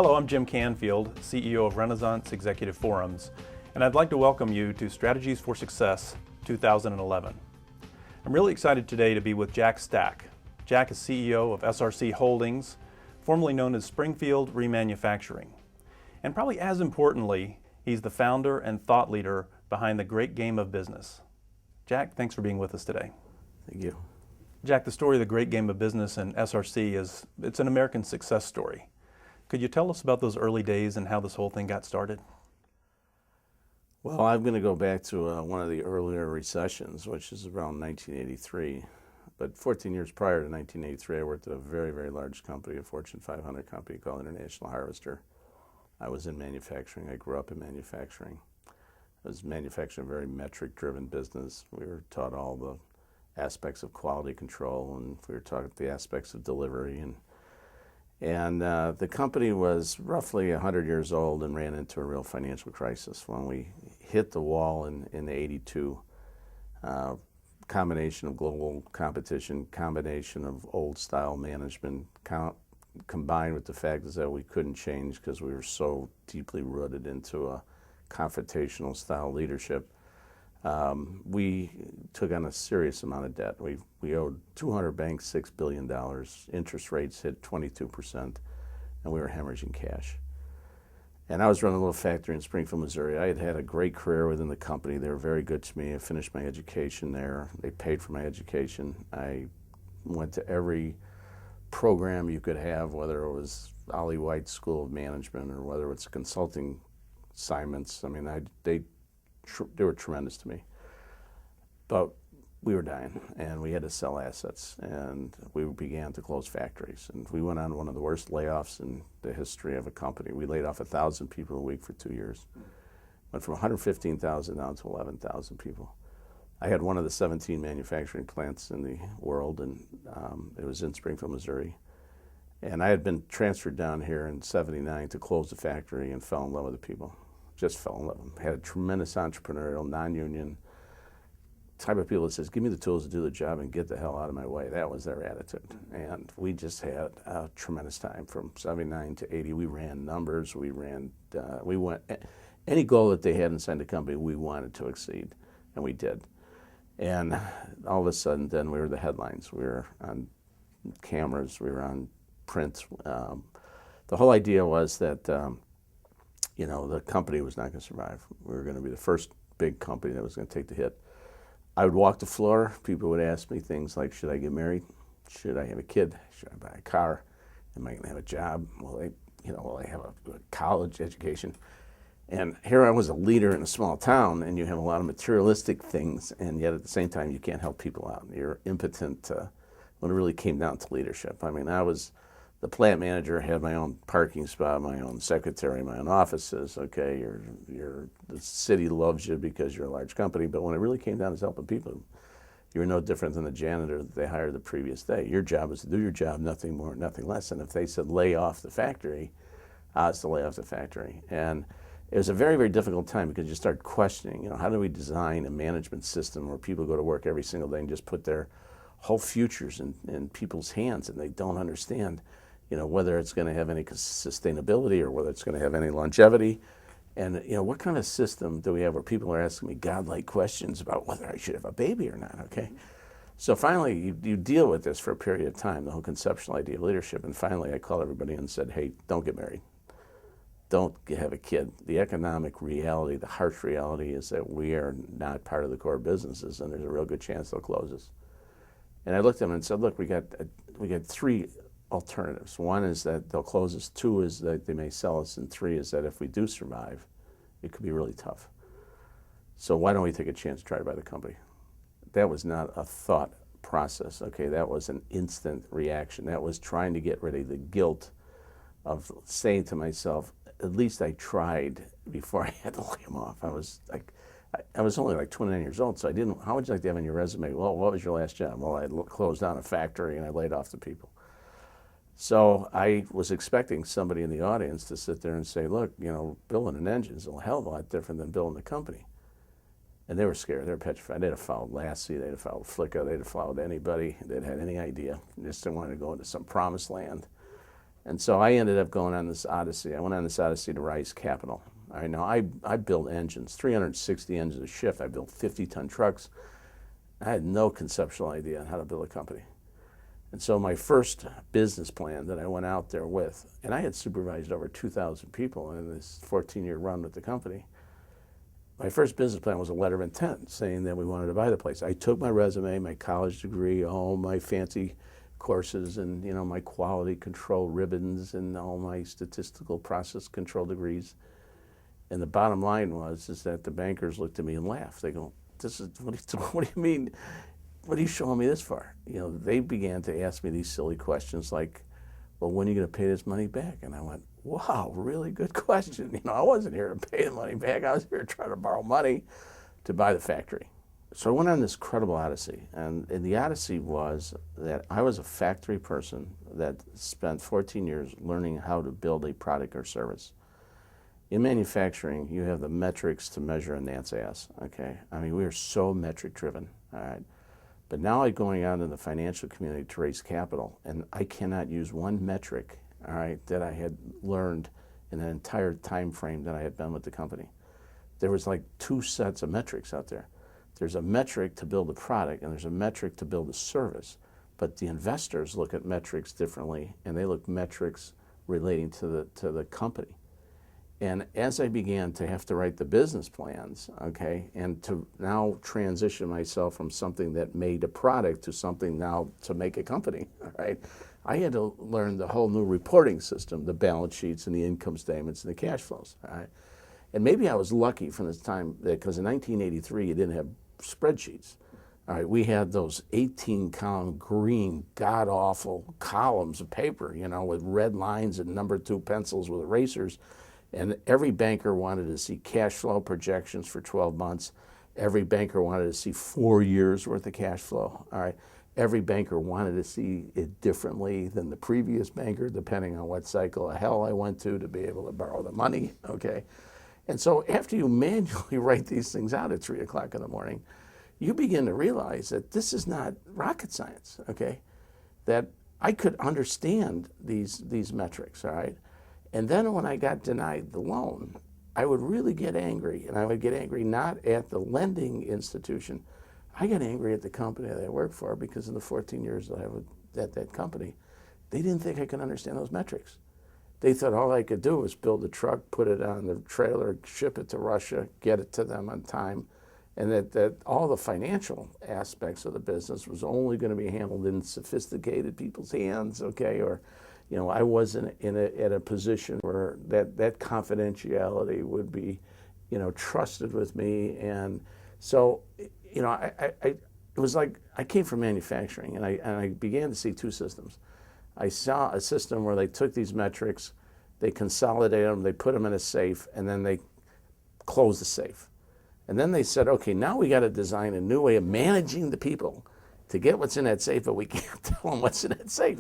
Hello, I'm Jim Canfield, CEO of Renaissance Executive Forums, and I'd like to welcome you to Strategies for Success 2011. I'm really excited today to be with Jack Stack. Jack is CEO of SRC Holdings, formerly known as Springfield Remanufacturing. And probably as importantly, he's the founder and thought leader behind the great game of business. Jack, thanks for being with us today. Thank you. Jack, the story of the great game of business and SRC it's an American success story. Could you tell us about those early days and how this whole thing got started? Well, I'm going to go back to one of the earlier recessions, which is around 1983. But 14 years prior to 1983, I worked at a very, very large company, a Fortune 500 company called International Harvester. I was in manufacturing. I grew up in manufacturing. I was manufacturing a very metric-driven business. We were taught all the aspects of quality control, and we were taught the aspects of delivery. And the company was roughly 100 years old and ran into a real financial crisis when we hit the wall in '82. Combination of global competition, combination of old style management, combined with the fact is that we couldn't change because we were so deeply rooted into a confrontational style leadership. We took on a serious amount of debt. We owed 200 banks $6 billion. Interest rates hit 22%, and we were hemorrhaging cash. And I was running a little factory in Springfield, Missouri. I had had a great career within the company. They were very good to me. I finished my education there. They paid for my education. I went to every program you could have, whether it was Ollie White's School of Management or whether it's consulting assignments. I mean, they were tremendous to me. But we were dying, and we had to sell assets, and we began to close factories. And we went on one of the worst layoffs in the history of a company. We laid off 1,000 people a week for 2 years. Went from 115,000 down to 11,000 people. I had one of the 17 manufacturing plants in the world, and it was in Springfield, Missouri. And I had been transferred down here in '79 to close the factory and fell in love with the people. Just fell in love with them. Had a tremendous entrepreneurial, non-union type of people that says, give me the tools to do the job and get the hell out of my way. That was their attitude. And we just had a tremendous time from '79 to '80. We ran numbers. We went, any goal that they had inside the company, we wanted to exceed, and we did. And all of a sudden, then we were the headlines. We were on cameras. We were on print. The whole idea was that the company was not going to survive. We were going to be the first big company that was going to take the hit. I would walk the floor. People would ask me things like, should I get married? Should I have a kid? Should I buy a car? Am I going to have a job? Will I have a college education? And here I was a leader in a small town, and you have a lot of materialistic things, and yet at the same time you can't help people out. You're impotent when it really came down to leadership. I mean, I was the plant manager, had my own parking spot, my own secretary, my own offices. Okay, the city loves you because you're a large company, but when it really came down to helping people, you were no different than the janitor that they hired the previous day. Your job was to do your job, nothing more, nothing less. And if they said lay off the factory, it's to lay off the factory. And it was a very, very difficult time because you start questioning, how do we design a management system where people go to work every single day and just put their whole futures in people's hands, and they don't understand whether it's going to have any sustainability or whether it's going to have any longevity. And, what kind of system do we have where people are asking me godlike questions about whether I should have a baby or not, okay? So finally, you deal with this for a period of time, the whole conceptual idea of leadership. And finally, I called everybody and said, hey, don't get married. Don't have a kid. The economic reality, the harsh reality is that we are not part of the core businesses, and there's a real good chance they'll close us. And I looked at them and said, look, we got three alternatives. One is that they'll close us, two is that they may sell us, and three is that if we do survive, it could be really tough. So why don't we take a chance to try to buy the company? That was not a thought process, okay? That was an instant reaction. That was trying to get rid of the guilt of saying to myself, at least I tried before I had to lay him off. I was only like 29 years old, so I didn't, how would you like to have on your resume? Well, what was your last job? Well, I closed down a factory and I laid off the people. So I was expecting somebody in the audience to sit there and say, look, building an engine is a hell of a lot different than building a company. And they were scared. They were petrified. They'd have followed Lassie. They'd have followed Flicka. They'd have followed anybody that had any idea. They just didn't want to go into some promised land. And so I ended up going on this odyssey. I went on this odyssey to raise capital. All right, now I built engines, 360 engines a shift. I built 50-ton trucks. I had no conceptual idea on how to build a company. And so my first business plan that I went out there with, and I had supervised over 2,000 people in this 14-year run with the company. My first business plan was a letter of intent saying that we wanted to buy the place. I took my resume, my college degree, all my fancy courses, and my quality control ribbons and all my statistical process control degrees. And the bottom line is that the bankers looked at me and laughed. They go, "This is what do you mean? What are you showing me this for?" They began to ask me these silly questions like, "Well, when are you going to pay this money back?" And I went, "Wow, really good question. I wasn't here to pay the money back. I was here to try to borrow money to buy the factory." So I went on this incredible odyssey, and the odyssey was that I was a factory person that spent 14 years learning how to build a product or service. In manufacturing, you have the metrics to measure a gnat's ass, okay? I mean, we are so metric driven, all right? But now I'm going out in the financial community to raise capital, and I cannot use one metric, all right, that I had learned in the entire time frame that I had been with the company. There was like two sets of metrics out there. There's a metric to build a product, and there's a metric to build a service. But the investors look at metrics differently, and they look metrics relating to the company. And as I began to have to write the business plans, okay, and to now transition myself from something that made a product to something now to make a company, all right, I had to learn the whole new reporting system, the balance sheets and the income statements and the cash flows, all right. And maybe I was lucky from this time, because in 1983 you didn't have spreadsheets. All right, we had those 18-column green, god-awful columns of paper, with red lines and number 2 pencils with erasers. And every banker wanted to see cash flow projections for 12 months. Every banker wanted to see 4 years worth of cash flow. All right. Every banker wanted to see it differently than the previous banker, depending on what cycle of hell I went to be able to borrow the money. Okay. And so after you manually write these things out at 3 o'clock in the morning, you begin to realize that this is not rocket science. Okay. That I could understand these metrics. All right. And then when I got denied the loan, I would really get angry. And I would get angry not at the lending institution. I got angry at the company that I worked for, because in the 14 years that I was at that company, they didn't think I could understand those metrics. They thought all I could do was build a truck, put it on the trailer, ship it to Russia, get it to them on time, and that all the financial aspects of the business was only going to be handled in sophisticated people's hands, okay, or I wasn't at a position where that confidentiality would be, trusted with me. And so, it was like I came from manufacturing, and I began to see two systems. I saw a system where they took these metrics, they consolidated them, they put them in a safe, and then they closed the safe. And then they said, okay, now we got to design a new way of managing the people to get what's in that safe, but we can't tell them what's in that safe.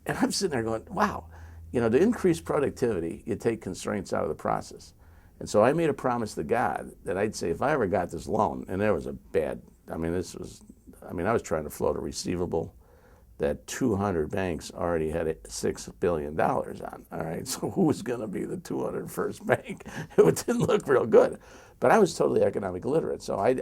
And I'm sitting there going, wow, to increase productivity, you take constraints out of the process. And so I made a promise to God that I'd say if I ever got this loan, and there was a bad, I was trying to float a receivable that 200 banks already had $6 billion on, all right? So who was going to be the 201st bank? It didn't look real good. But I was totally economic illiterate, so I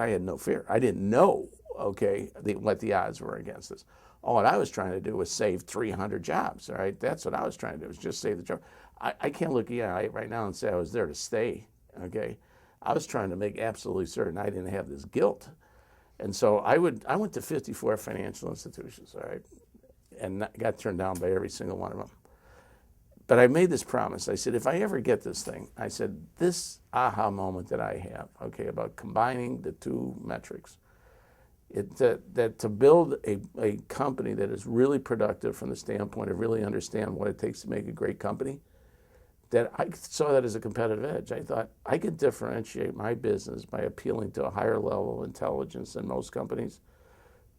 had no fear. I didn't know, okay, what the odds were against this. All I was trying to do was save 300 jobs, all right? That's what I was trying to do, was just save the job. I can't look at you right now and say I was there to stay, okay? I was trying to make absolutely certain I didn't have this guilt. And so I went to 54 financial institutions, all right, and got turned down by every single one of them. But I made this promise. I said, if I ever get this thing, I said, this aha moment that I have, okay, about combining the two metrics, that to build a company that is really productive from the standpoint of really understand what it takes to make a great company, that I saw that as a competitive edge. I thought I could differentiate my business by appealing to a higher level of intelligence than most companies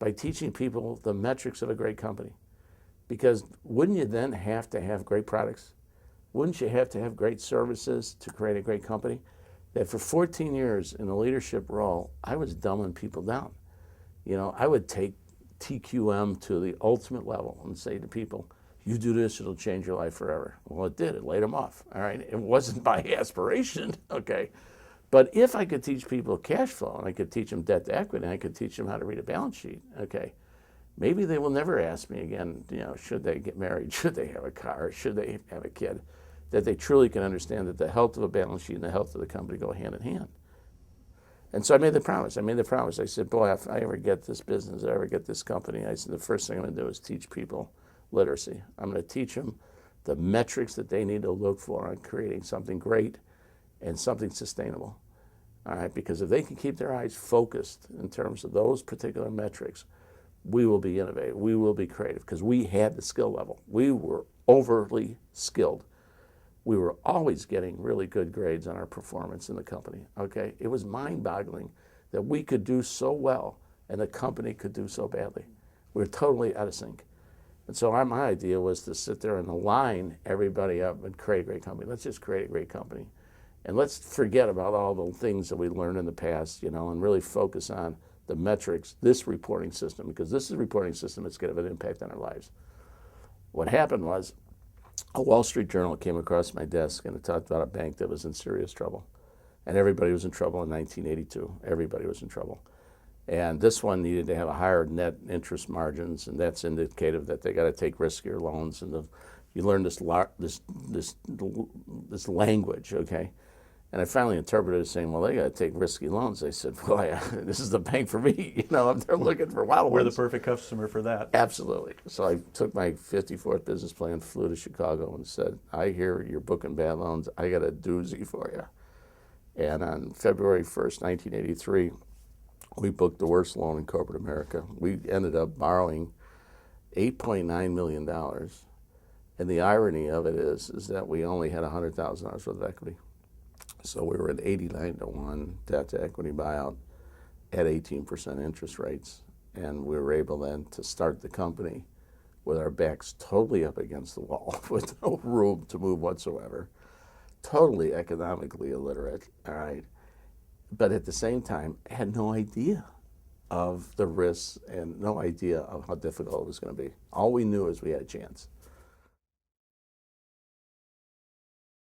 by teaching people the metrics of a great company. Because wouldn't you then have to have great products? Wouldn't you have to have great services to create a great company? That for 14 years in a leadership role, I was dumbing people down. I would take TQM to the ultimate level and say to people, You do this, it'll change your life forever. Well, it did. It laid them off. All right. It wasn't my aspiration. Okay. But if I could teach people cash flow, and I could teach them debt to equity, and I could teach them how to read a balance sheet, okay, maybe they will never ask me again, should they get married, should they have a car, should they have a kid, that they truly can understand that the health of a balance sheet and the health of the company go hand in hand. And so I made the promise. I said, boy, if I ever get this business, if I ever get this company, I said, the first thing I'm going to do is teach people literacy. I'm going to teach them the metrics that they need to look for on creating something great and something sustainable. All right, because if they can keep their eyes focused in terms of those particular metrics, we will be innovative, we will be creative, because we had the skill level. We were overly skilled. We were always getting really good grades on our performance in the company, okay? It was mind-boggling that we could do so well and the company could do so badly. We were totally out of sync. And so my idea was to sit there and align everybody up and create a great company. Let's just create a great company. And let's forget about all the things that we learned in the past, and really focus on the metrics, this reporting system, because this is a reporting system that's going to have an impact on our lives. What happened was a Wall Street Journal came across my desk and it talked about a bank that was in serious trouble. And everybody was in trouble in 1982. Everybody was in trouble. And this one needed to have a higher net interest margins, and that's indicative that they got to take riskier loans. And you learn this language, okay? And I finally interpreted it saying, well, they got to take risky loans. I said, well, this is the bank for me. They're looking for wild We're ones. the perfect customer for that. Absolutely. So I took my 54th business plan, flew to Chicago, and said, I hear you're booking bad loans. I got a doozy for you. And on February 1st, 1983, we booked the worst loan in corporate America. We ended up borrowing $8.9 million. And the irony of it is that we only had $100,000 worth of equity. So we were at 89-to-1 debt to equity buyout at 18% interest rates. And we were able then to start the company with our backs totally up against the wall with no room to move whatsoever. Totally economically illiterate, all right? But at the same time, had no idea of the risks and no idea of how difficult it was going to be. All we knew is we had a chance.